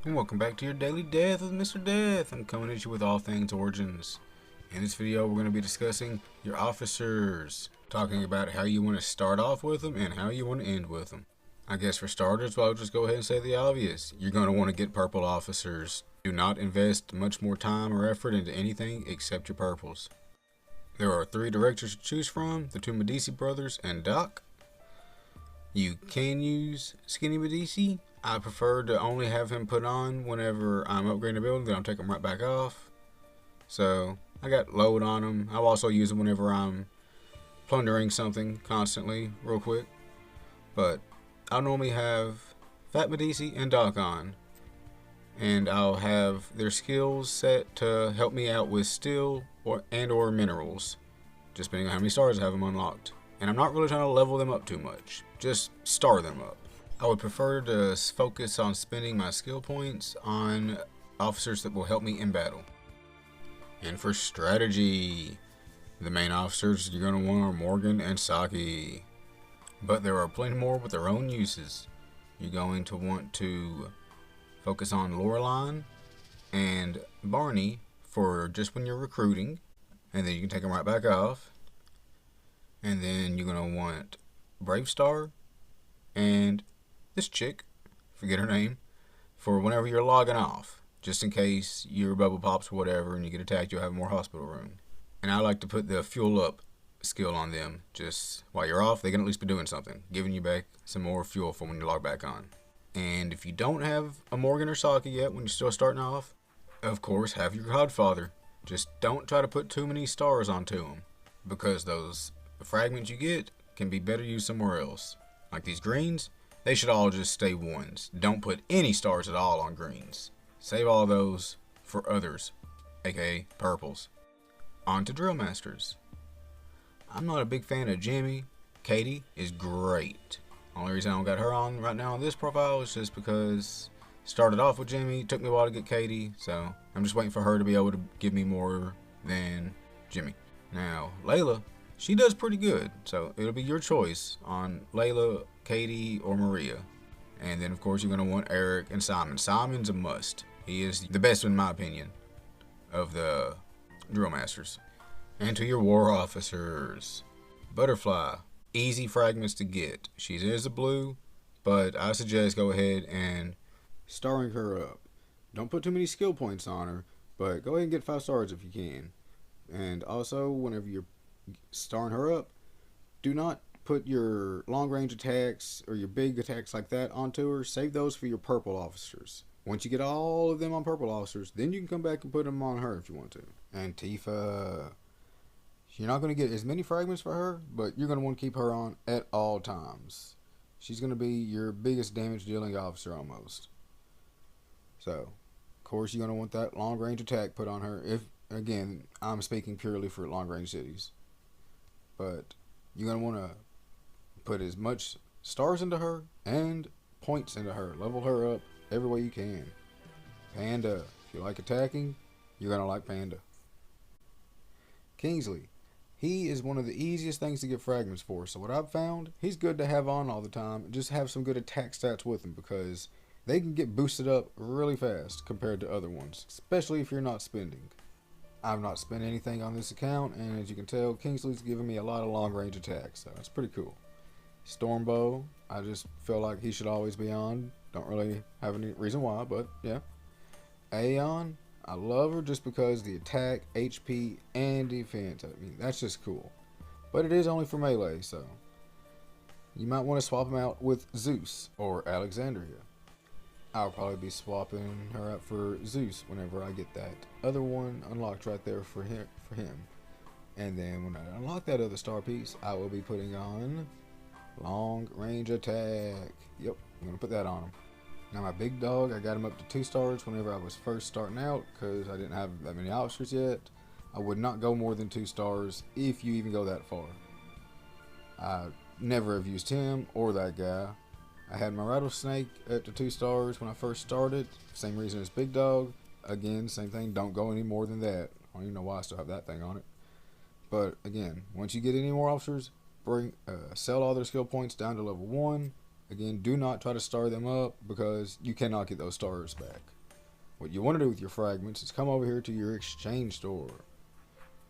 And welcome back to your Daily Death with Mr. Death. I'm coming at you with all things Origins. In this video, we're going to be discussing your officers, talking about how you want to start off with them and how you want to end with them. I guess for starters, I'll just go ahead and say the obvious. You're going to want to get purple officers. Do not invest much more time or effort into anything except your purples. There are 3 directors to choose from, the 2 Medici brothers and Doc. You can use Skinny Medici. I prefer to only have him put on whenever I'm upgrading a building, then I'll take him right back off. So, I got load on him. I'll also use him whenever I'm plundering something constantly, real quick. But I'll normally have Fat Medici and Doc on. And I'll have their skills set to help me out with steel or minerals, just depending on how many stars I have them unlocked. And I'm not really trying to level them up too much, just star them up. I would prefer to focus on spending my skill points on officers that will help me in battle. And for strategy, the main officers you're going to want are Morgan and Saki. But there are plenty more with their own uses. You're going to want to focus on Loreline and Barney for just when you're recruiting. And then you can take them right back off. And then you're going to want Brave Star and this chick, forget her name, for whenever you're logging off, just in case your bubble pops or whatever and you get attacked, you'll have more hospital room. And I like to put the fuel up skill on them, just while you're off, they can at least be doing something, giving you back some more fuel for when you log back on. And if you don't have a Morgan or Saki yet, when you're still starting off, of course, have your Godfather. Just don't try to put too many stars onto them, because those fragments you get can be better used somewhere else. Like these greens, they should all just stay 1s. Don't put any stars at all on greens. Save all those for others, aka purples. On to Drill Masters. I'm not a big fan of Jimmy. Katie is great. Only reason I don't got her on right now on this profile is just because started off with Jimmy, took me a while to get Katie, so I'm just waiting for her to be able to give me more than Jimmy. Now, Layla, she does pretty good, so it'll be your choice on Layla, Katie, or Maria. And then, of course, you're going to want Eric and Simon. Simon's a must. He is the best, in my opinion, of the Drill Masters. And to your War Officers. Butterfly. Easy fragments to get. She is a blue, but I suggest go ahead and starring her up. Don't put too many skill points on her, but go ahead and get 5 stars if you can. And also, whenever you're starring her up, do not put your long range attacks or your big attacks like that onto her. Save those for your purple officers. Once you get all of them on purple officers, then you can come back and put them on her if you want to. And Tifa, you're not going to get as many fragments for her, but you're going to want to keep her on at all times. She's going to be your biggest damage dealing officer almost. So, of course, you're going to want that long range attack put on her. If, again, I'm speaking purely for long range cities. But you're going to want to put as much stars into her and points into her. Level her up every way you can. Panda. If you like attacking, you're going to like Panda. Kingsley. He is one of the easiest things to get fragments for. So what I've found, he's good to have on all the time. Just have some good attack stats with him, because they can get boosted up really fast compared to other ones, especially if you're not spending. I've not spent anything on this account, and as you can tell, Kingsley's giving me a lot of long-range attacks, so it's pretty cool. Stormbow, I just feel like he should always be on. Don't really have any reason why, but yeah. Aeon, I love her just because the attack, HP, and defense, I mean, that's just cool. But it is only for melee, so you might want to swap him out with Zeus or Alexandria. I'll probably be swapping her out for Zeus whenever I get that other one unlocked right there for him. And then when I unlock that other star piece, I will be putting on long range attack. Yep, I'm going to put that on him. Now my big dog, I got him up to 2 stars whenever I was first starting out, because I didn't have that many officers yet. I would not go more than 2 stars if you even go that far. I never have used him or that guy. I had my rattlesnake at the 2 stars when I first started. Same reason as Big Dog. Again, same thing. Don't go any more than that. I don't even know why I still have that thing on it. But again, once you get any more officers, sell all their skill points down to level 1. Again, do not try to star them up because you cannot get those stars back. what you want to do with your fragments is come over here to your exchange store.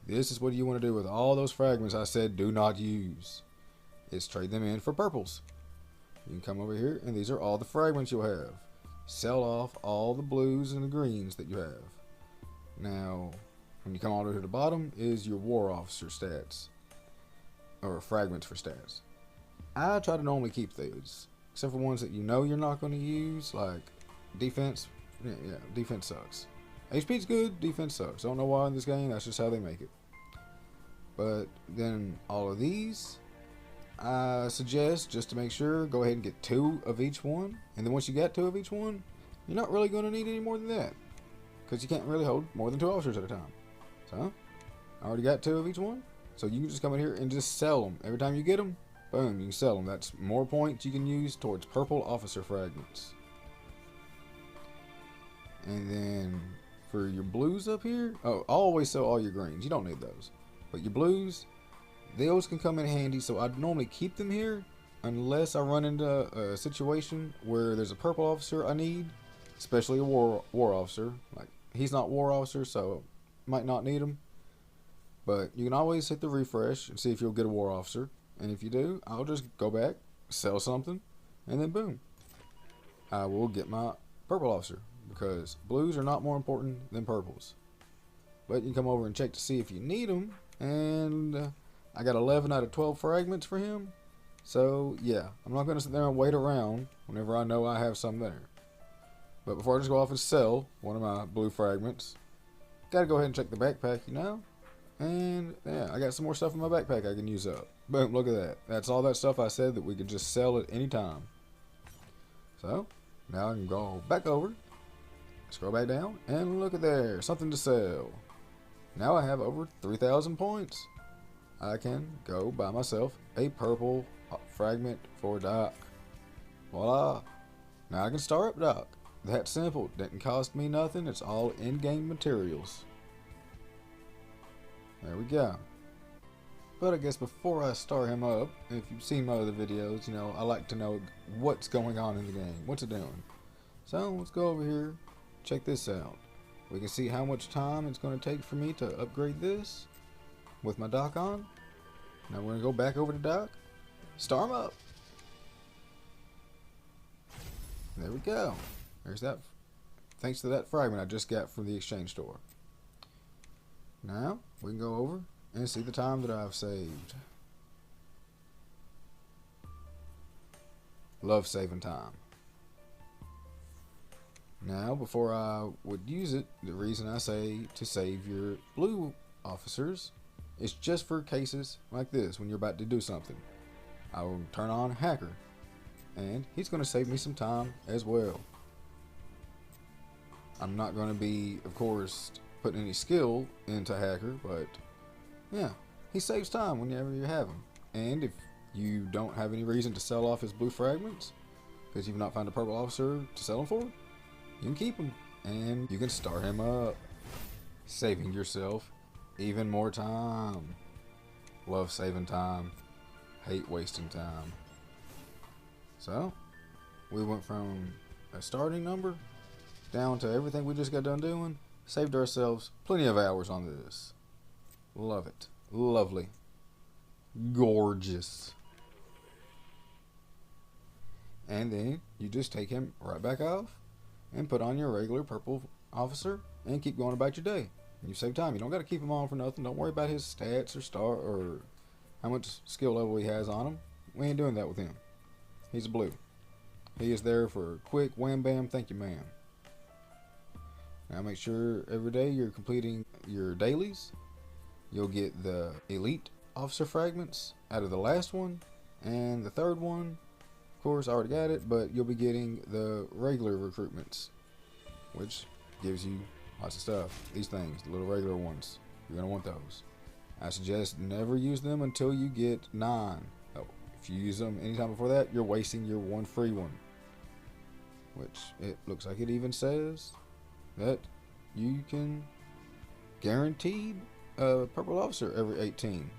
This is what you want to do with all those fragments I said do not use. Is trade them in for purples. You can come over here, and these are all the fragments you'll have. Sell off all the blues and the greens that you have. Now, when you come all the way to the bottom is your war officer stats, or fragments for stats. I try to normally keep these, except for ones that you know you're not going to use, like defense. Yeah, defense sucks. HP's good, defense sucks. Don't know why in this game, that's just how they make it. But then all of these, I suggest, just to make sure, go ahead and get 2 of each one. And then once you got 2 of each one, you're not really going to need any more than that, because you can't really hold more than 2 officers at a time. So, I already got 2 of each one. So you can just come in here and just sell them. Every time you get them, boom, you can sell them. That's more points you can use towards purple officer fragments. And then for your blues up here, oh, always sell all your greens. You don't need those. But your blues, those can come in handy. So I'd normally keep them here unless I run into a situation where there's a purple officer I need, especially a war officer. Like, he's not war officer, so might not need him. But you can always hit the refresh and see if you'll get a war officer. And if you do, I'll just go back, sell something, and then boom, I will get my purple officer, because blues are not more important than purples. But you can come over and check to see if you need them. And I got 11 out of 12 fragments for him. So yeah, I'm not going to sit there and wait around whenever I know I have some there. But before I just go off and sell one of my blue fragments, gotta go ahead and check the backpack, you know. And yeah, I got some more stuff in my backpack I can use up. Boom, look at that. That's all that stuff I said that we could just sell at any time. So now I can go back over, scroll back down, and look at there, something to sell. Now I have over 3,000 points. I can go buy myself a purple fragment for Doc. Voila. Now I can start up Doc. That simple. Didn't cost me nothing. It's all in-game materials. There we go. But I guess before I start him up, if you've seen my other videos, you know, I like to know what's going on in the game. What's it doing? So let's go over here, check this out. We can see how much time it's going to take for me to upgrade this with my Doc on. Now we're going to go back over to Doc, start him up. There we go. There's that. Thanks to that fragment I just got from the exchange store. Now we can go over and see the time that I've saved. Love saving time. Now, before I would use it, the reason I say to save your blue officers is just for cases like this, when you're about to do something. I will turn on Hacker, and he's going to save me some time as well. I'm not going to be, of course, putting any skill into Hacker, but yeah, he saves time whenever you have him. And if you don't have any reason to sell off his blue fragments, because you've not found a purple officer to sell them for, you can keep him, and you can start him up, saving yourself even more time. Love saving time, hate wasting time. So, we went from a starting number down to everything we just got done doing. Saved ourselves plenty of hours on this. Love it. Lovely. Gorgeous. And then you just take him right back off and put on your regular purple officer and keep going about your day. And you save time. You don't got to keep him on for nothing. Don't worry about his stats or how much skill level he has on him. We ain't doing that with him. He's a blue. He is there for quick wham bam thank you ma'am. Now make sure every day you're completing your dailies. You'll get the elite officer fragments out of the last one, and the third one, of course I already got it, but you'll be getting the regular recruitments, which gives you lots of stuff. These things, the little regular ones, you're going to want those. I suggest never use them until you get 9. Oh, if you use them anytime before that, you're wasting your one free one, which it looks like it even says that you can guaranteed a purple officer every 18.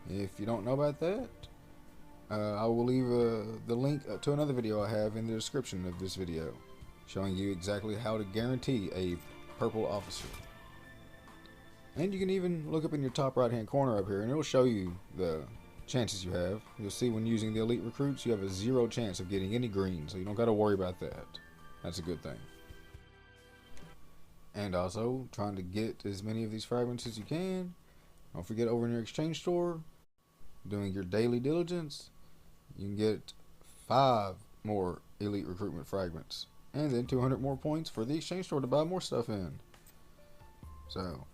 If you don't know about that, I will leave the link to another video I have in the description of this video. showing you exactly how to guarantee a purple officer. And you can even look up in your top right hand corner up here and it will show you the chances you have. You'll see when using the elite recruits you have a 0 chance of getting any green, so you don't got to worry about that. That's a good thing. And also trying to get as many of these fragments as you can. Don't forget, over in your exchange store, doing your daily diligence, you can get 5 more elite recruitment fragments and then 200 more points for the exchange store to buy more stuff in. So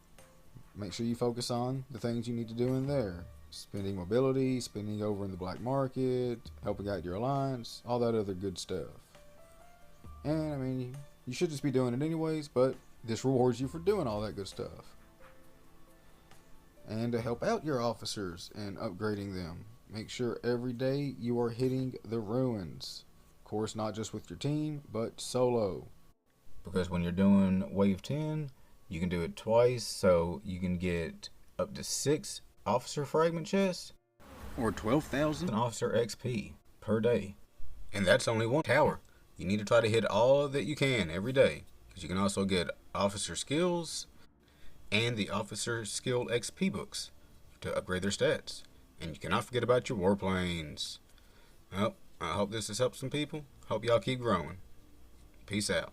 make sure you focus on the things you need to do in there. Spending mobility, spending over in the black market, helping out your alliance, all that other good stuff. And I mean, you should just be doing it anyways, but this rewards you for doing all that good stuff. And to help out your officers and upgrading them, make sure every day you are hitting the ruins. Of course, not just with your team, but solo. Because when you're doing wave 10, you can do it twice, so you can get up to 6 officer fragment chests or 12,000 officer XP per day. And that's only one tower. You need to try to hit all that you can every day, because you can also get officer skills and the officer skill XP books to upgrade their stats. And you cannot forget about your warplanes. Well, I hope this has helped some people. Hope y'all keep growing. Peace out.